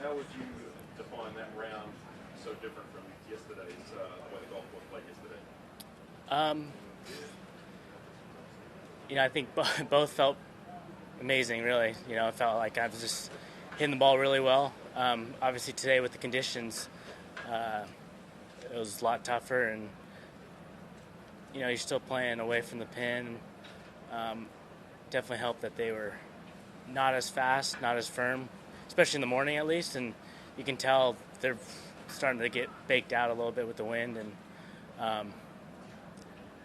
how would you define that round so different from yesterday's, the way the golf was played yesterday? I think both felt amazing, really. It felt like I was just hitting the ball really well. Obviously today with the conditions, it was a lot tougher, and you're still playing away from the pin. Definitely helped that they were not as fast, not as firm, especially in the morning at least, and you can tell they're starting to get baked out a little bit with the wind, and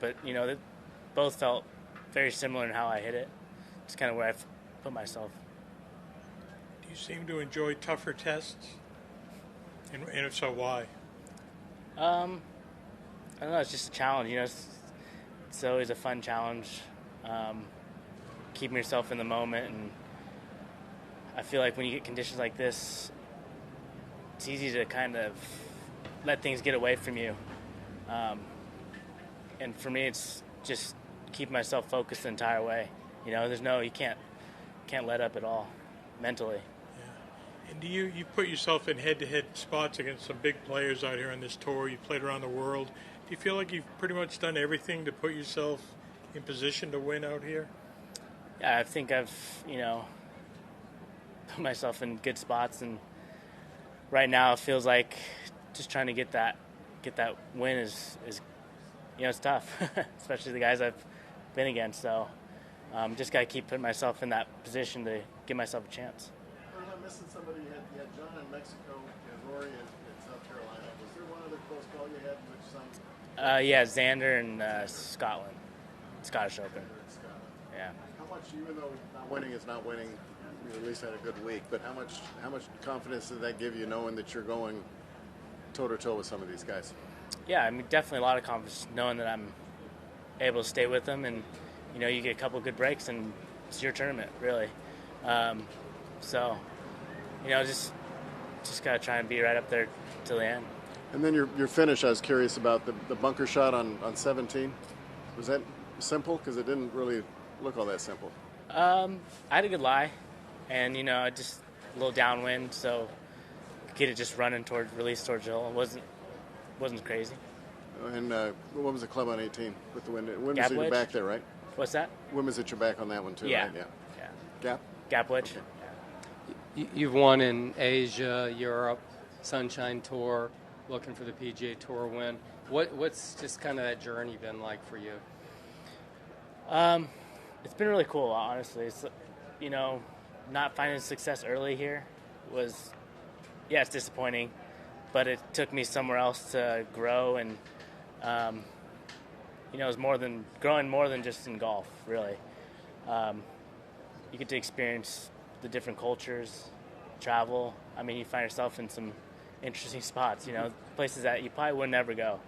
but they both felt very similar in how I hit it. It's kind of where I've put myself. Do you seem to enjoy tougher tests? And if so, why? I don't know. It's just a challenge. It's always a fun challenge. Keeping yourself in the moment, and I feel like when you get conditions like this, it's easy to kind of let things get away from you. And for me, it's just keep myself focused the entire way. You can't let up at all mentally. Yeah. And do you put yourself in head-to-head spots against some big players out here on this tour? You played around the world. Do you feel like you've pretty much done everything to put yourself in position to win out here? Yeah, I think I've put myself in good spots, and right now it feels like just trying to get that win is it's tough, especially the guys I've been against. So just got to keep putting myself in that position to give myself a chance. Arnold, I'm missing somebody. You had John in Mexico and Rory in South Carolina. Was there one other close call you had? Which some? Yeah, Xander in Scotland, Scottish Open. Yeah. How much, even though not winning is not winning, you at least had a good week. But how much confidence did that give you, knowing that you're going toe to toe with some of these guys? Yeah, I mean, definitely a lot of confidence knowing that I'm able to stay with them, and you get a couple good breaks, and it's your tournament, really. So, just gotta try and be right up there till the end. And then your finish, I was curious about the bunker shot on 17. Was that simple? Because it didn't really look all that simple. I had a good lie, and just a little downwind, so get it just running release towards the hole. It wasn't crazy. And what was the club on 18 with the wind? Wind was Gap at your wedge. back there, right? What's that? Wind was at your back on that one too, Yeah. right? Yeah. Gap? Gap wedge. Okay. You've won in Asia, Europe, Sunshine Tour, looking for the PGA Tour win. What's just kind of that journey been like for you? It's been really cool, honestly. It's not finding success early here was, it's disappointing, but it took me somewhere else to grow, and it was growing more than just in golf, really. You get to experience the different cultures, travel. I mean, you find yourself in some interesting spots, places that you probably would never go.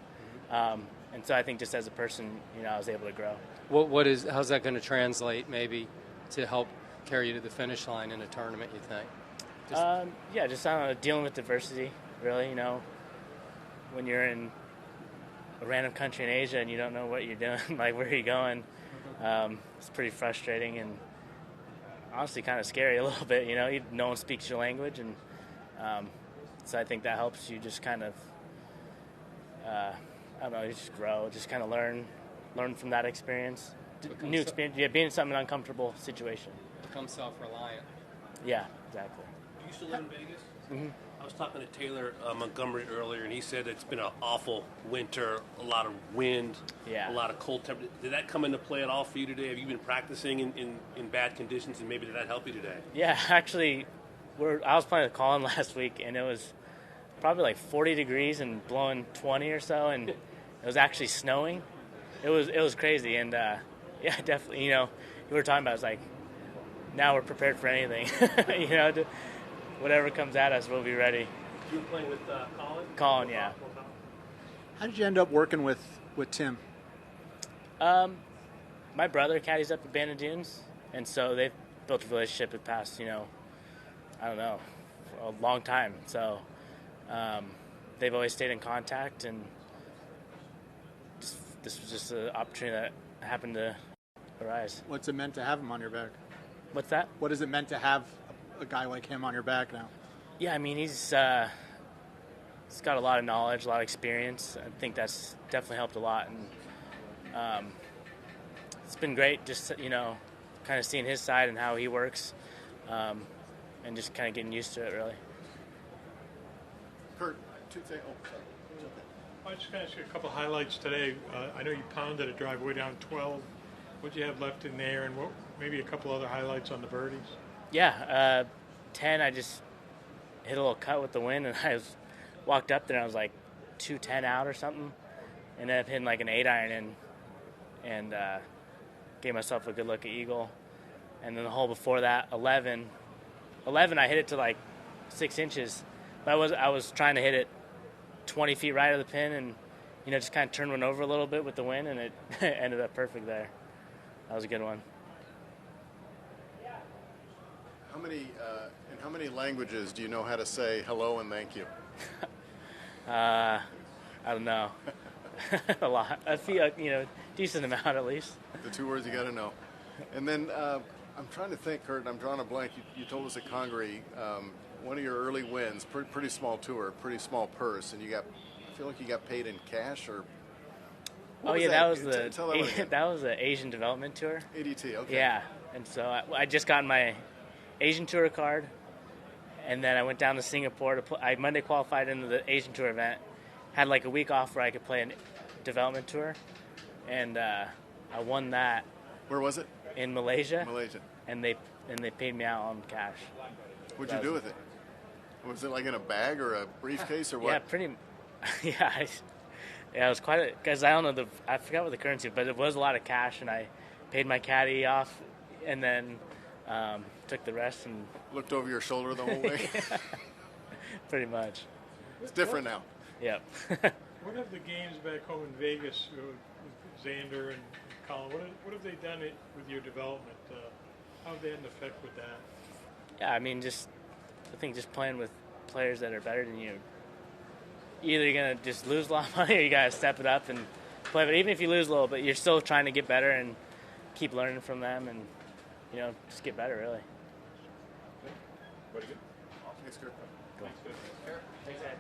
And so I think just as a person, I was able to grow. How's that going to translate maybe to help carry you to the finish line in a tournament, you think? Just I don't know, dealing with diversity, really. When you're in a random country in Asia and you don't know what you're doing, like where are you going, it's pretty frustrating and honestly kind of scary a little bit. No one speaks your language, and so I think that helps you just kind of you just grow, just kind of learn from that experience. New experience, being in some uncomfortable situation. Become self-reliant. Yeah, exactly. You used to live in Vegas? Mm-hmm. I was talking to Taylor Montgomery earlier, and he said it's been an awful winter, a lot of wind, a lot of cold temperature. Did that come into play at all for you today? Have you been practicing in bad conditions, and maybe did that help you today? Yeah, actually, I was playing with Colin last week, and it was probably like 40 degrees and blowing 20 or so, and it was actually snowing. It was crazy, and definitely, you were talking about, it was like, now we're prepared for anything, whatever comes at us, we'll be ready. You were playing with Colin? Colin, yeah. How did you end up working with Tim? My brother caddies up at Bandon Dunes, and so they've built a relationship the past, I don't know, a long time. So they've always stayed in contact, and this was just an opportunity that happened to arise. What's it meant to have him on your back? What's that? What is it meant to have a guy like him on your back now? Yeah, I mean, he's got a lot of knowledge, a lot of experience. I think that's definitely helped a lot, and it's been great just, kind of seeing his side and how he works, and just kind of getting used to it, really. Kurt, two things. Oh, sorry. I just going to ask you a couple highlights today. I know you pounded a drive way down 12. What do you have left in there, and maybe a couple other highlights on the birdies? Yeah, 10, I just hit a little cut with the wind, and walked up there, and I was like 210 out or something, and ended up hitting like an 8-iron in, and gave myself a good look at eagle. And then the hole before that, 11, I hit it to like 6 inches, but I was trying to hit it 20 feet right of the pin, and just kind of turned one over a little bit with the wind, and it ended up perfect there. That was a good one. In how many languages do you know how to say hello and thank you? I don't know. A lot. I feel decent amount at least. The 2 words you got to know. And then I'm trying to think, Kurt, and I'm drawing a blank. You told us at Congaree, one of your early wins, pretty small tour, pretty small purse, and I feel like you got paid in cash or. That was that was the Asian Development Tour. ADT, okay. Yeah, and so I just got my Asian Tour card, and then I went down to Singapore I Monday qualified into the Asian Tour event. Had like a week off where I could play a development tour, and I won that. Where was it? In Malaysia. Malaysia. And they paid me out on cash. What'd you do with it? Was it like in a bag or a briefcase or what? Yeah, pretty. Yeah, it was quite because I don't know I forgot what the currency, but it was a lot of cash, and I paid my caddy off, and then took the rest and looked over your shoulder the whole way. Pretty much. It's different now. Yep. What have the games back home in Vegas with Xander and Colin? What have they done with your development? How have they had an effect with that? Yeah, I mean, I think just playing with players that are better than you. Either you're gonna just lose a lot of money, or you gotta step it up and play. But even if you lose a little bit, you're still trying to get better and keep learning from them, and just get better, really. Pretty good. Thanks, Kurt. Cool. Thanks, Ed.